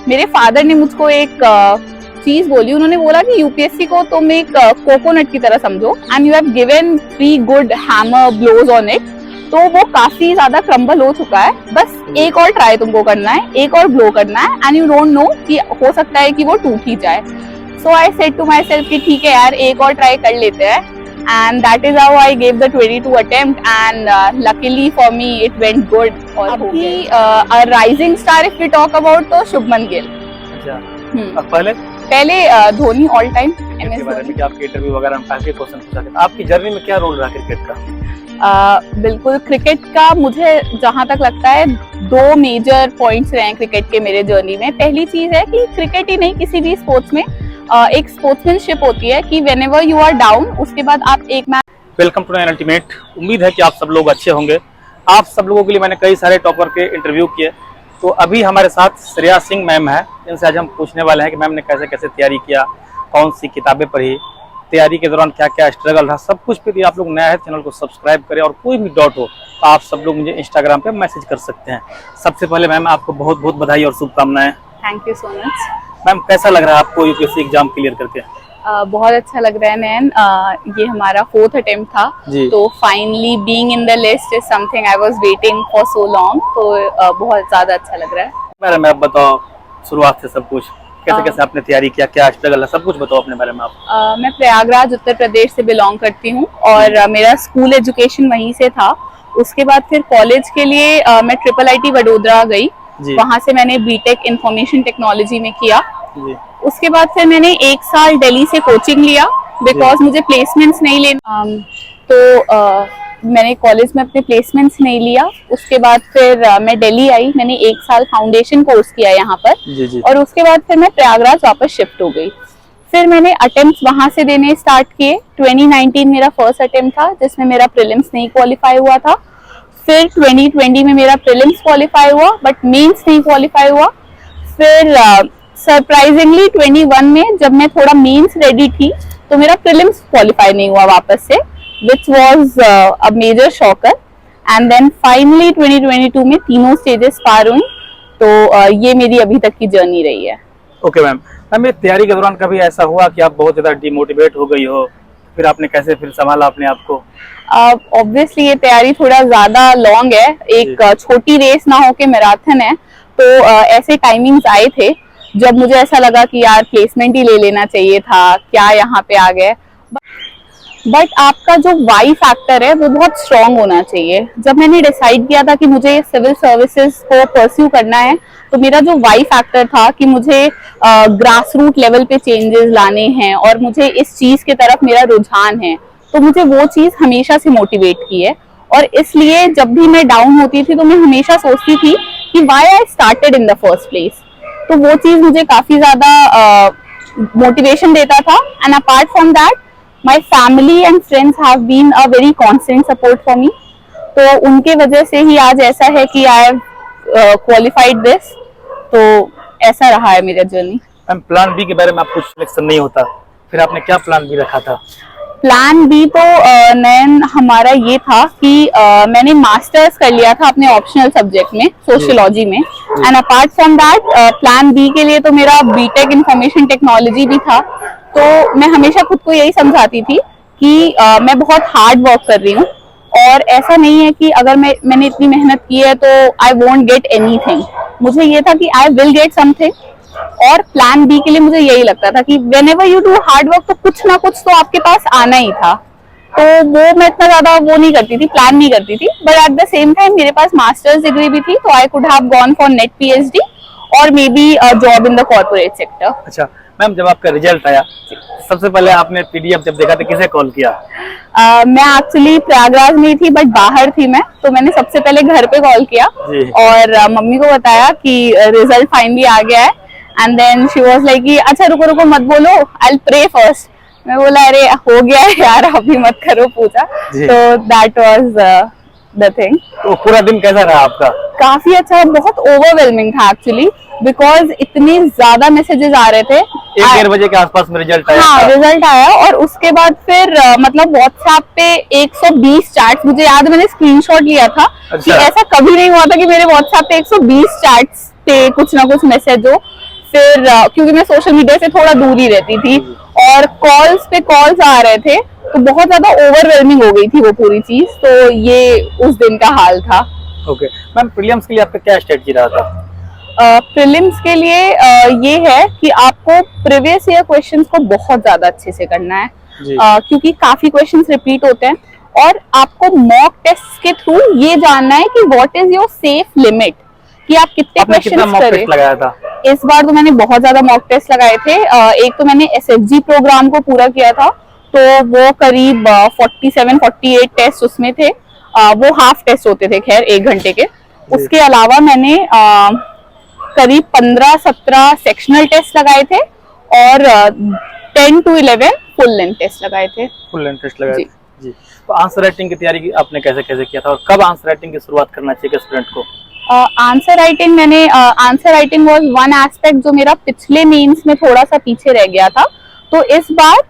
मेरे फादर ने मुझको एक चीज बोली, उन्होंने बोला कि यूपीएससी को तुम एक कोकोनट की तरह समझो and you have given 3 good hammer blows on it, तो वो काफी ज्यादा क्रम्बल हो चुका है, बस एक और ट्राई तुमको करना है, एक और ब्लो करना है एंड यू डोंट नो कि हो सकता है कि वो टूट ही जाए। So I said to myself कि ठीक है यार, एक और ट्राई कर लेते हैं and that is how I gave the 22 attempt and luckily for me it went good। और अभी a rising star if we talk about तो शुभमन गिल। अच्छा, अब पहले Dhoni all time. MS Dhoni. आपके इंटरव्यू वगैरह में काफी क्वेश्चन पूछा गया, आपकी जर्नी में क्या रोल रहा क्रिकेट का? बिल्कुल, क्रिकेट का मुझे जहां तक लगता है 2 मेजर पॉइंट्स रहे हैं क्रिकेट के मेरे जर्नी में। पहली चीज है कि क्रिकेट ही नहीं, किसी भी स्पोर्ट्स में एक स्पोर्ट्समैनशिप होती है कि व्हेनेवर यू आर डाउन उसके बाद आप एक match. Welcome to nine ultimate. उम्मीद है कि आप सब लोग अच्छे होंगे। आप सब लोगों के लिए मैंने कई सारे टॉपर के इंटरव्यू किए, तो अभी हमारे साथ श्रेया सिंह मैम है। इनसे आज हम पूछने वाले हैं कि मैम ने कैसे कैसे तैयारी किया, कौन सी किताबें पढ़ी, तैयारी के दौरान क्या क्या स्ट्रगल रहा, सब कुछ। यदि आप लोग नया है चैनल को सब्सक्राइब करें और कोई भी डाउट हो तो आप सब लोग मुझे इंस्टाग्राम पे मैसेज कर सकते हैं। सबसे पहले मैम आपको बहुत बहुत बधाई और शुभकामनाएं। Thank you so much. Ma'am कैसा लग रहा है आपको यूपीएससी एग्जाम क्लियर करके? बहुत अच्छा लग रहा है नैन। ये हमारा 4th अटेम्प्ट था, तो finally being in the list is something I was waiting for so long, तो बहुत ज्यादा अच्छा लग रहा है। बारे में आप बताओ शुरुआत से सब कुछ, कैसे कैसे आपने तैयारी किया, क्या स्ट्रगल है, सब कुछ बताओ अपने बारे में आप। मैं प्रयागराज उत्तर प्रदेश से बिलोंग करती हूँ और मेरा स्कूल एजुकेशन वहीं से था। उसके बाद फिर कॉलेज के लिए मैं IIIT वडोदरा गई, वहां से मैंने बीटेक इंफॉर्मेशन टेक्नोलॉजी में किया। उसके बाद फिर मैंने 1 साल दिल्ली से कोचिंग लिया बिकॉज मुझे प्लेसमेंट्स नहीं लेना, तो मैंने कॉलेज में अपने प्लेसमेंट्स नहीं लिया। उसके बाद फिर मैं दिल्ली आई, मैंने 1 साल फाउंडेशन कोर्स किया यहाँ पर और उसके बाद फिर मैं प्रयागराज वापस शिफ्ट हो गई। फिर मैंने अटेम्प्ट्स वहां से देने स्टार्ट किए। 2019 मेरा फर्स्ट अटेम्प्ट था जिसमें मेरा प्रीलिम्स नहीं क्वालिफाई हुआ था। फिर 2020 में मेरा प्रीलिम्स क्वालिफाई हुआ बट मेंस नहीं क्वालिफाई हुआ। फिर सरप्राइजिंगली 21 में जब मैं थोड़ा मेंस रेडी थी तो मेरा प्रीलिम्स क्वालिफाई नहीं हुआ वापस से, which was a major shocker। and then finally 2022 में तीनों स्टेजेस पार हुई, तो ये मेरी अभी तक की जर्नी रही है। Okay ma'am. मैम तैयारी के दौरान कभी ऐसा हुआ कि आप बहुत ज्यादा डिमोटिवेट हो गई हो, फिर आपने कैसे फिर संभाला अपने आप को? ऑब्वियसली ये तैयारी थोड़ा ज्यादा लॉन्ग है, एक छोटी रेस ना हो के मैराथन है, तो ऐसे टाइमिंग्स आए थे जब मुझे ऐसा लगा कि यार प्लेसमेंट ही ले लेना चाहिए था, क्या यहाँ पे आ गए। बट आपका जो वाई फैक्टर है वो बहुत स्ट्रांग होना चाहिए। जब मैंने डिसाइड किया था कि मुझे सिविल सर्विसेज को परस्यू करना है, तो मेरा जो वाई फैक्टर था कि मुझे ग्रास रूट लेवल पे चेंजेस लाने हैं और मुझे इस चीज की तरफ मेरा रुझान है, तो मुझे वो चीज हमेशा से मोटिवेट की है। और इसलिए जब भी मैं डाउन होती थी तो मैं हमेशा सोचती थी कि why I started in the first place, तो वो चीज मुझे काफी ज्यादा मोटिवेशन देता था। And apart from that my family and friends have been a very constant support for me, तो उनके वजह से ही आज ऐसा है कि आई हैव क्वालिफाइड दिस, तो ऐसा रहा है मेरा जर्नी। प्लान बी के बारे में आपको सिलेक्शन नहीं होता, फिर आपने क्या प्लान बी रखा था? प्लान बी तो नैन हमारा ये था कि मैंने मास्टर्स कर लिया था अपने ऑप्शनल सब्जेक्ट में, सोशियोलॉजी में। And apart from that plan B के लिए तो मेरा बीटेक इंफॉर्मेशन टेक्नोलॉजी भी था। तो मैं हमेशा खुद को यही समझाती थी कि मैं बहुत हार्ड वर्क कर रही हूँ और ऐसा नहीं है कि अगर मैंने इतनी मेहनत की है तो आई वोंट गेट एनीथिंग। मुझे ये था कि आई विल गेट समथिंग। और प्लान बी के लिए मुझे यही लगता था कि whenever you do hard work तो कुछ ना कुछ तो आपके पास आना ही था। तो वो मैं इतना ज्यादा वो नहीं करती थी, प्लान नहीं करती थी। But at the same time मेरे पास मास्टर्स डिग्री भी थी, तो I could have gone for net PhD और may be job in the corporate sector. अच्छा मैम, जब आपका रिजल्ट आया सबसे पहले आपने PDF जब देखा तो किसे कॉल किया? मैं एक्चुअली प्रयागराज में थी बट बाहर थी मैं, तो मैंने सबसे पहले घर पे कॉल किया और मम्मी को बताया कि रिजल्ट फाइनली आ गया है। And then she was like कि अच्छा रुको रुको मत बोलो, आई विल प्रे फर्स्ट। मैं बोला अरे हो गया है यार, अभी मत करो पूजा। तो दैट वाज द थिंग। तो पूरा दिन कैसा रहा आपका? काफी अच्छा, बहुत ओवरवेलमिंग था एक्चुअली, बिकॉज इतने ज्यादा मैसेजेस आ रहे थे। 1-1:30 बजे के आसपास में रिजल्ट आया। हाँ, रिजल्ट आया और उसके बाद फिर मतलब व्हाट्सएप पे 120 चैट्स, मुझे याद है मैंने स्क्रीनशॉट लिया था। कि ऐसा कभी नहीं हुआ था कि मेरे व्हाट्सएप पे 120 चैट्स पे कुछ ना कुछ मैसेज हो, फिर क्योंकि मैं सोशल मीडिया से थोड़ा दूर ही रहती थी और कॉल्स पे कॉल्स आ रहे थे, तो बहुत ज्यादा ओवरवेलमिंग हो गई थी वो पूरी चीज। तो ये उस दिन का हाल था। ओके मैम, प्रीलिम्स के लिए आपका क्या स्ट्रेटजी रहा था? प्रीलिम्स के लिए ये है कि आपको प्रीवियस ईयर क्वेश्चंस को बहुत ज्यादा अच्छे से करना है, क्योंकि काफी क्वेश्चंस रिपीट होते हैं और आपको मॉक टेस्ट के थ्रू ये जानना है कि what is your safe limit, कि आप कितने क्वेश्चंस करें। लगाया था इस बार तो मैंने बहुत ज्यादा मॉक टेस्ट लगाए थे। एक तो मैंने SFG प्रोग्राम को पूरा किया था, तो वो करीब 47-48 टेस्ट उसमें थे। वो हाफ टेस्ट होते थे, खैर 1 घंटे के। उसके अलावा मैंने करीब 15-17 सेक्शनल टेस्ट लगाए थे और 10 to 11 फुल लेंथ टेस्ट लगाए थे। फुल लेंथ टेस्ट लगाए थे जी। तो आंसर राइटिंग की तैयारी आपने कैसे कैसे किया था और कब आंसर राइटिंग की शुरुआत करना चाहिए स्टूडेंट को? Answer writing was one aspect जो मेरा पिछले मेंस में थोड़ा सा पीछे रह गया था। तो इस बार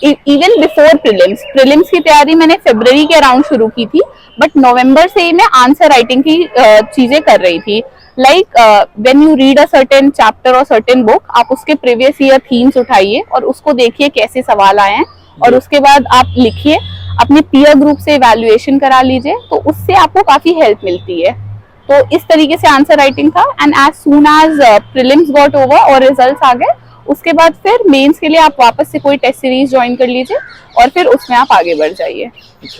इवन बिफोर प्रीलिम्स की तैयारी मैंने फरवरी के अराउंड शुरू की थी, बट नवंबर से ही मैं आंसर राइटिंग की चीजें कर रही थी। Like when you read a certain chapter और सर्टेन बुक, आप उसके प्रीवियस ईयर थीम्स उठाइए और उसको देखिए कैसे सवाल आए हैं, और उसके बाद आप लिखिए, अपने पीयर ग्रुप से इवैल्यूएशन करा लीजिए, तो उससे आपको काफी हेल्प मिलती है। तो इस तरीके से आंसर राइटिंग था। And as soon as prelims got over और रिजल्ट्स आ गए, उसके बाद फिर मेंस के लिए आप वापस से कोई टेस्ट सीरीज ज्वाइन कर लीजिए और फिर उसमें आप आगे बढ़ जाइए।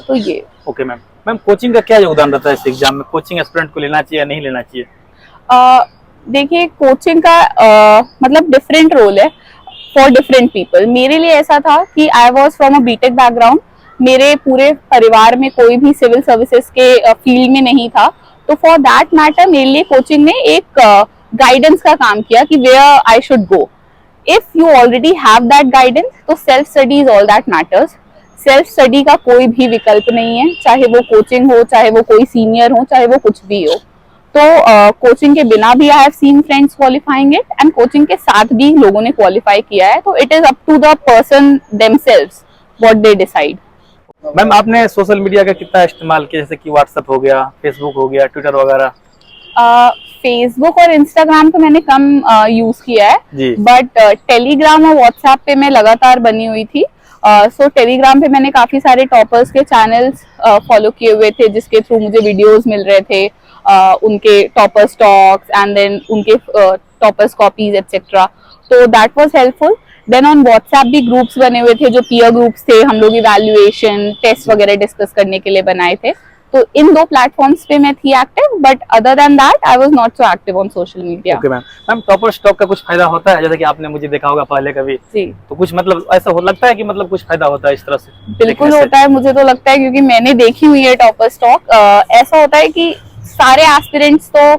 तो ये ओके मैम, कोचिंग का क्या योगदान रहता है इस एग्जाम में? कोचिंग एस्पिरेंट को लेना चाहिए या नहीं लेना चाहिए? देखिए, कोचिंग का मतलब डिफरेंट रोल है फॉर डिफरेंट पीपल। मेरे लिए ऐसा था कि I was from a BTech background, मेरे पूरे परिवार में कोई भी सिविल सर्विसेज के फील्ड में नहीं था, तो फॉर दैट मैटर मेरे लिए कोचिंग ने एक गाइडेंस का काम किया कि where I should go. If you already have that guidance, तो self study is all that matters. Self study का कोई भी विकल्प नहीं है, चाहे वो कोचिंग हो, चाहे वो कोई सीनियर हो, चाहे वो कुछ भी हो। तो कोचिंग के बिना भी I have seen friends qualifying it, and coaching के साथ भी लोगों ने क्वालिफाई किया है। तो it is up to the person themselves what they decide. Ma'am, आपने सोशल मीडिया का कितना इस्तेमाल किया, जैसे कि व्हाट्सएप हो गया, फेसबुक हो गया, ट्विटर वगैरह? फेसबुक और इंस्टाग्राम तो मैंने कम यूज किया है, बट टेलीग्राम और व्हाट्सएप पे मैं लगातार बनी हुई थी। सो टेलीग्राम पे मैंने काफी सारे टॉपर्स के चैनल्स फॉलो किए हुए थे, जिसके थ्रू मुझे वीडियोस मिल रहे थे, उनके टॉपर्स टॉक्स एंड देन उनके टॉपर्स कॉपीज एटसेट्रा। तो that was helpful. Then on WhatsApp भी ग्रुप्स बने हुए थे, जो पीयर ग्रुप्स थे, हम लोग इवैल्यूएशन टेस्ट वगैरह डिस्कस करने के लिए बनाए थे। तो इन 2 प्लेटफॉर्म्स पे मैं थी active, but other than that I was not so active on social media. Okay ma'am, topper stock का कुछ फायदा होता है? जैसे कि आपने मुझे देखा होगा पहले कभी जी, तो कुछ मतलब ऐसा लगता है कि मतलब कुछ फायदा होता है इस तरह से? बिल्कुल होता है, मुझे तो लगता है, क्योंकि मैंने देखी हुई है टॉपर स्टॉक। ऐसा होता है कि सारे एस्पिरेंट्स तो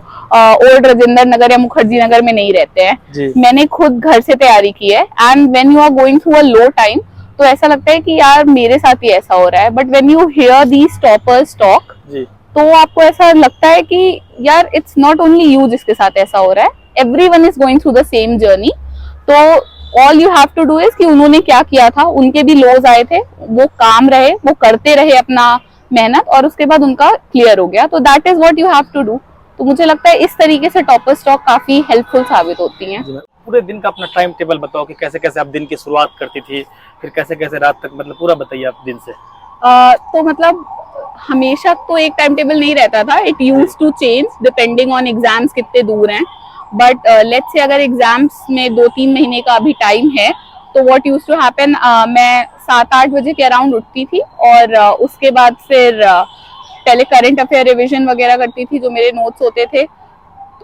ओल्ड राजेंद्र नगर या मुखर्जी नगर में नहीं रहते हैं। मैंने खुद घर से तैयारी की है, and when you are going through a low time, तो ऐसा लगता है कि यार मेरे साथ ही ऐसा हो रहा है। But when you hear these toppers talk, तो आपको ऐसा लगता है कि यार इट्स नॉट ओनली यू जिसके साथ ऐसा हो रहा है, everyone is going through the same journey. तो all you have to do is कि उन्होंने क्या किया था, उनके भी लोज आए थे, वो काम रहे, वो करते रहे अपना मेहनत, और उसके बाद उनका क्लियर हो गया। तो that is what you have to do. तो मुझे लगता है इस तरीके से टॉपर स्टॉक काफी हेल्पफुल साबित होती हैं। पूरे दिन का अपना टाइम टेबल बताओ कि कैसे कैसे आप दिन की शुरुआत करती थी, फिर कैसे कैसे रात तक, मतलब पूरा बताइए आप दिन से। तो मतलब हमेशा तो एक टाइम टेबल नहीं रहता था, it used to change depending on exams कितने दूर हैं। बट लेट्स से अगर एग्जाम्स में 2-3 महीने का अभी टाइम है, तो व्हाट यूज्ड टू हैपन, मैं 7-8 बजे के अराउंड उठती थी, और उसके बाद फिर पहले करंट अफेयर रिविजन वगैरह करती थी, जो मेरे नोट्स होते थे।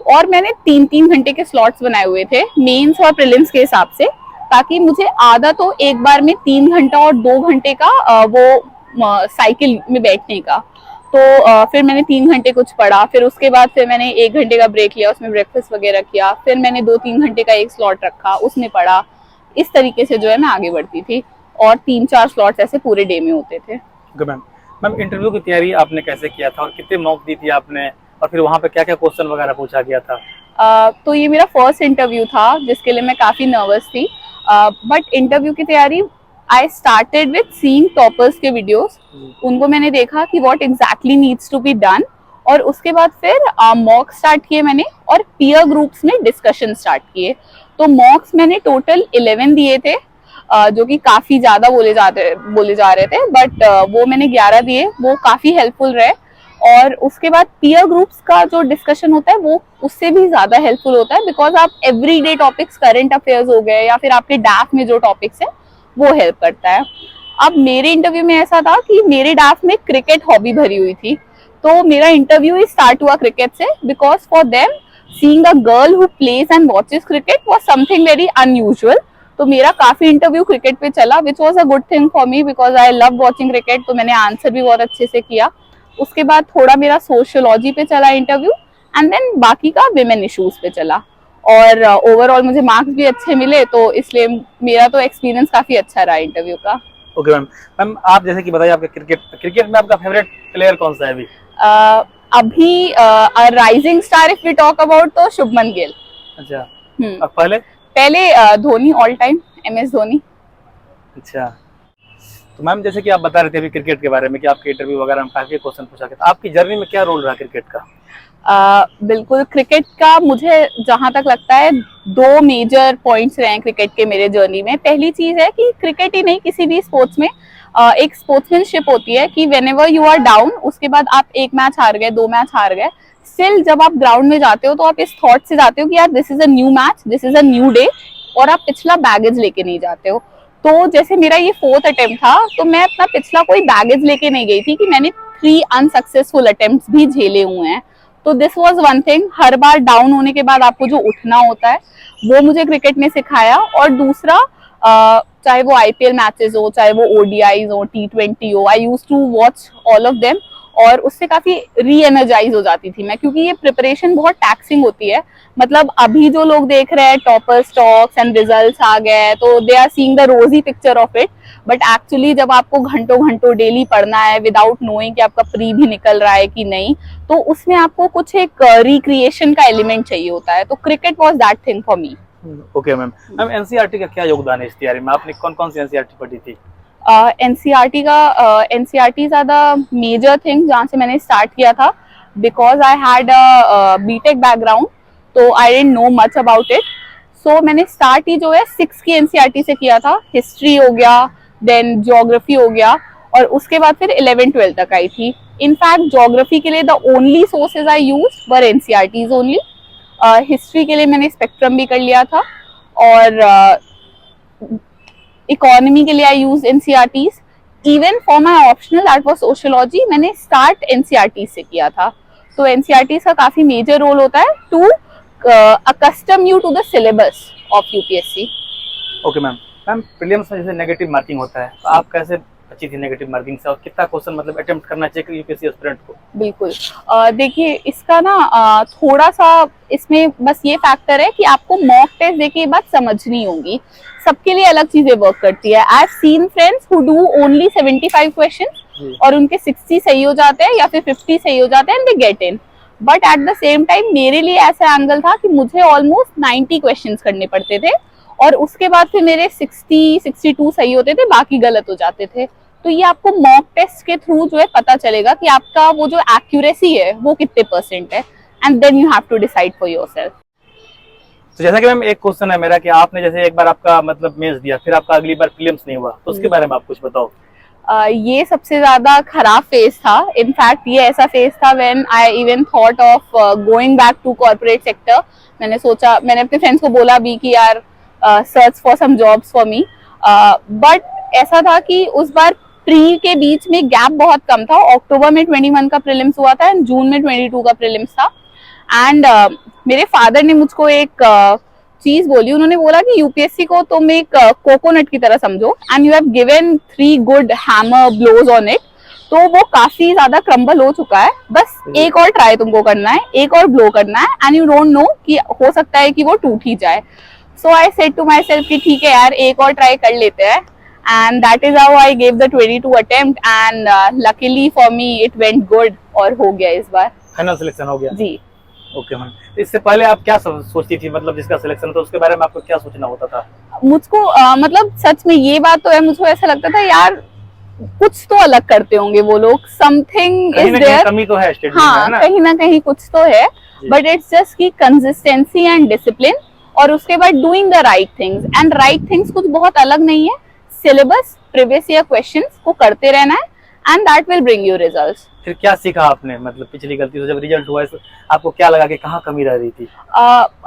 और मैंने 3-3 घंटे के स्लॉट्स बनाए हुए थे मेंस और प्रीलिम्स के हिसाब से, ताकि मुझे आदत हो एक बार में 3 घंटा और 2 घंटे का वो साइकिल में बैठने का। तो फिर मैंने 3 घंटे कुछ पढ़ा, फिर उसके बाद फिर मैंने 1 घंटे का ब्रेक लिया, उसमें ब्रेकफास्ट वगैरह किया, फिर मैंने 2-3 घंटे का एक स्लॉट रखा, उसमें पढ़ा। इस तरीके से जो है मैं आगे बढ़ती थी, और 3-4 स्लॉट्स ऐसे पूरे डे में होते थे। मैम, इंटरव्यू की तैयारी आपने कैसे किया था और कितने मॉक दी थी आपने, और फिर वहाँ पे क्या क्या क्वेश्चन वगैरह पूछा गया था? तो ये मेरा फर्स्ट इंटरव्यू था, जिसके लिए मैं काफी नर्वस थी। बट इंटरव्यू की तैयारी I started with seeing toppers के वीडियोस। उनको मैंने देखा कि what exactly needs to be done, और उसके बाद फिर मॉक स्टार्ट किए मैंने और पीयर ग्रुप्स में डिस्कशन स्टार्ट किए। तो मॉक्स मैंने टोटल 11 दिए थे, जो कि काफी ज्यादा बोले जा रहे थे, बट वो मैंने 11 दिए, वो काफी हेल्पफुल रहे। और उसके बाद पीयर ग्रुप्स का जो डिस्कशन होता है वो उससे भी ज्यादा हेल्पफुल होता है, बिकॉज आप एवरीडे टॉपिक्स, करंट अफेयर्स हो गए या फिर आपके डैफ में जो टॉपिक्स है वो हेल्प करता है। अब मेरे इंटरव्यू में ऐसा था कि मेरे डैफ में क्रिकेट हॉबी भरी हुई थी, तो मेरा इंटरव्यू ही स्टार्ट हुआ क्रिकेट से, because for them seeing a girl who plays and watches cricket was something very unusual. तो मेरा काफी इंटरव्यू क्रिकेट पे चला, which was a good thing for me because I love watching cricket. तो मैंने answer भी बहुत अच्छे से किया। उसके बाद थोड़ा मेरा सोशियोलॉजी पे चला इंटरव्यू, एंड देन बाकी का विमेन इश्यूज पे चला। और ओवरऑल मुझे मार्क्स भी अच्छे मिले, तो इसलिए मेरा तो एक्सपीरियंस काफी अच्छा रहा इंटरव्यू का। Okay ma'am. मैम आप जैसे कि बताइए आपका क्रिकेट में आपका फेवरेट प्लेयर कौन सा है अभी? अभी rising star if we talk about तो शुभमन गिल। अच्छा। अब पहले Dhoni, all time MS Dhoni. अच्छा। तो मैम जैसे कि आप बता रहे थे अभी क्रिकेट के बारे में कि आपके इंटरव्यू वगैरह में काफी क्वेश्चन पूछा गया, तो आपकी जर्नी में क्या रोल रहा क्रिकेट का? बिल्कुल, क्रिकेट का मुझे जहां तक लगता है 2 मेजर पॉइंट्स रहे हैं क्रिकेट के मेरे जर्नी में। पहली चीज है कि क्रिकेट ही नहीं, किसी भी स्पोर्ट्स में एक स्पोर्ट्समैनशिप होती है कि व्हेनेवर यू आर डाउन, उसके बाद आप 1 मैच हार गए, 2 मैच हार गए, स्टिल जब आप ग्राउंड में जाते हो तो आप इस थॉट से जाते हो कि यार this is a new match, this is a new day, और आप पिछला बैगेज लेके नहीं जाते हो। तो जैसे मेरा ये 4th अटेम्प्ट था, तो मैं अपना पिछला कोई बैगेज लेके नहीं गई थी कि मैंने 3 अनसक्सेसफुल अटेम्प्ट्स भी झेले हुए हैं। तो this was one thing, her bar down होने के बाद आपको जो उठना होता है वो मुझे क्रिकेट ने सिखाया। और दूसरा, चाहे वो IPL मैचेस हो, चाहे वो ODIs हो, T20 हो, I used to watch all of them, और उससे काफी री एनर्जाइज हो जाती थी मैं, क्योंकि ये प्रिपरेशन बहुत टैक्सिंग होती है। मतलब अभी जो लोग देख रहे हैं टॉपर स्टॉक्स एंड रिजल्ट्स आ गए, तो they are seeing the rosy picture of it, but actually जब आपको घंटों घंटों डेली पढ़ना है विदाउट नोइंग कि आपका प्री भी निकल रहा है कि नहीं, तो उसमें आपको कुछ एक रिक्रिएशन का एलिमेंट चाहिए होता है। तो cricket was that thing for me. Okay ma'am. Ma'am NCERT का क्या योगदान है इस तैयारी में? आपने कौन कौन सी NCERT पढ़ी थी? NCERT का NCERT ज्यादा मेजर थिंग जहाँ से मैंने स्टार्ट किया था, because I had BTech background, तो I didn't know much about it. So मैंने स्टार्ट ही जो है 6 की NCERT से किया था। हिस्ट्री हो गया, देन ज्योग्राफी हो गया, और उसके बाद फिर 11th-12th तक आई थी। इनफैक्ट ज्योग्राफी के लिए the only sources I use were NCERTs only. History के लिए मैंने स्पेक्ट्रम भी कर लिया था, और इकोनॉमी के लिए I use NCERTs। Even for my optional that was sociology, मैंने स्टार्ट NCERT से किया था। तो NCERT का काफी मेजर रोल होता है to accustom you to the syllabus of UPSC। Okay ma'am. Ma'am prelims में जैसे नेगेटिव मार्किंग होता है, तो आप कैसे बची थी नेगेटिव मार्किंग से, और कितना क्वेश्चन मतलब अटेम्प्ट करना चाहिए UPSC एस्पिरेंट को? बिल्कुल, देखिए इसका ना थोड़ा सा इसमें बस ये फैक्टर है कि आपको मॉक टेस्ट देके ये बात समझनी होगी। सबके लिए अलग चीजें वर्क करती है। आई have seen friends who do only 75 questions और उनके 60 सही हो जाते हैं या फिर 50 सही हो जाते हैं and they get in. But at the same time मेरे लिए ऐसा एंगल था कि मुझे ऑलमोस्ट 90 क्वेश्चंस करने पड़ते थे, और उसके बाद फिर मेरे 60-62 सही होते थे, बाकी गलत हो जाते थे। तो ये आपको मॉक टेस्ट के थ्रू जो है पता चलेगा कि आपका वो जो एक्यूरेसी है वो कितने % है, and then you have to decide for yourself. तो जैसा कि मैम एक क्वेश्चन है मेरा कि आपने जैसे एक बार आपका मतलब मेंस दिया, फिर आपका अगली बार प्रीलिम्स नहीं हुआ, तो उसके बारे में आप कुछ बताओ। ये सबसे ज्यादा खराब फेज था। इनफैक्ट ये ऐसा फेज था when I even thought of going back to corporate sector. मैंने सोचा, मैंने अपने फ्रेंड्स को बोला भी कि यार search for some jobs for me, but ऐसा था कि उस बार प्री के बीच में गैप बहुत कम था। अक्टूबर में 21 का प्रीलिम्स हुआ था एंड जून में 22 का प्रीलिम्स था। एंड मेरे फादर ने मुझको एक चीज बोली, उन्होंने बोला कि यूपीएससी को तुम एक कोकोनट की तरह समझो, and you have given 3 good hammer blows on it, तो वो काफी ज्यादा क्रम्बल हो चुका है, बस एक और ट्राई तुमको करना है, एक और ब्लो करना है, एंड यू डोंट नो कि हो सकता है कि वो टूट ही जाए। So I said to myself कि ठीक है यार, एक और ट्राई कर लेते हैं, and that is how I gave the 22 attempt, and luckily for me it went good, और हो गया इस बार फाइनल सिलेक्शन हो गया जी। Okay ma'am. इससे पहले आप क्या सोचती थी, मतलब जिसका सिलेक्शन था उसके बारे में आपको क्या सोचना होता था? मुझको मतलब सच में ये बात तो है, मुझको ऐसा लगता था यार कुछ तो अलग करते होंगे वो लोग, समथिंग कहीं इज ना कहीं देयर। कमी तो है स्टडी में, हाँ, है ना? कहीं ना कहीं कुछ तो है, जी। बट इट्स जस्ट की कंसिस्टेंसी एंड डिसिप्लिन, और उसके बाद doing the right things. And right things कुछ बहुत अलग नहीं है, सिलेबस, प्रीवियस ईयर क्वेश्चंस को करते रहना है, and that will bring you results. फिर क्या सीखा आपने, मतलब पिछली गलती से जब रिजल्ट हुआ है आपको क्या लगा कि कहाँ कमी रह रही थी?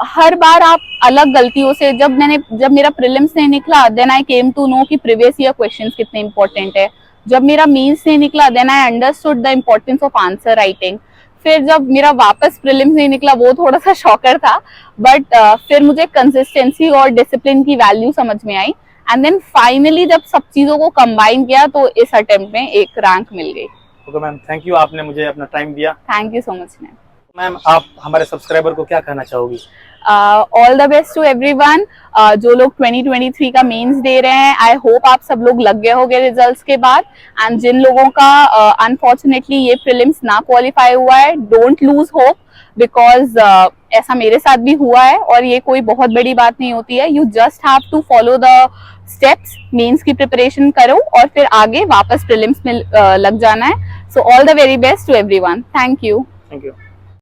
हर बार आप अलग गलतियों से, जब मेरा प्रीलिम्स नहीं निकला, then I came to know कि प्रीवियस ईयर क्वेश्चंस कितने इंपॉर्टेंट है। जब मेरा मीन्स नहीं निकला, then I understood the importance of answer writing. फिर जब मेरा वापस प्रीलिम्स नहीं निकला, वो थोड़ा सा शॉकर था, बट फिर मुझे कंसिस्टेंसी और डिसिप्लिन की वैल्यू समझ में आई, एंड देन फाइनली जब सब चीजों को कंबाइन किया तो इस अटेम्प्ट में एक रैंक मिल गई। ओके मैम, थैंक यू, आपने मुझे अपना टाइम दिया। Thank you so much ma'am. Ma'am आप हमारे सब्सक्राइबर को क्या कहना चाहोगी? All the best to everyone, जो लोग 2023 का मेंस दे रहे हैं, आई होप आप सब लोग लग गए होंगे रिजल्ट्स के बाद। एंड जिन लोगों का अनफॉर्चुनेटली ये प्रीलिम्स ना क्वालिफाई हुआ है, डोंट लूज होप, बिकॉज ऐसा मेरे साथ भी हुआ है, और ये कोई बहुत बड़ी बात नहीं होती है। You just have to follow the steps, mains की प्रिपरेशन करो और फिर आगे वापस प्रीलिम्स में लग जाना है। So all the very best to everyone, thank you. Thank you.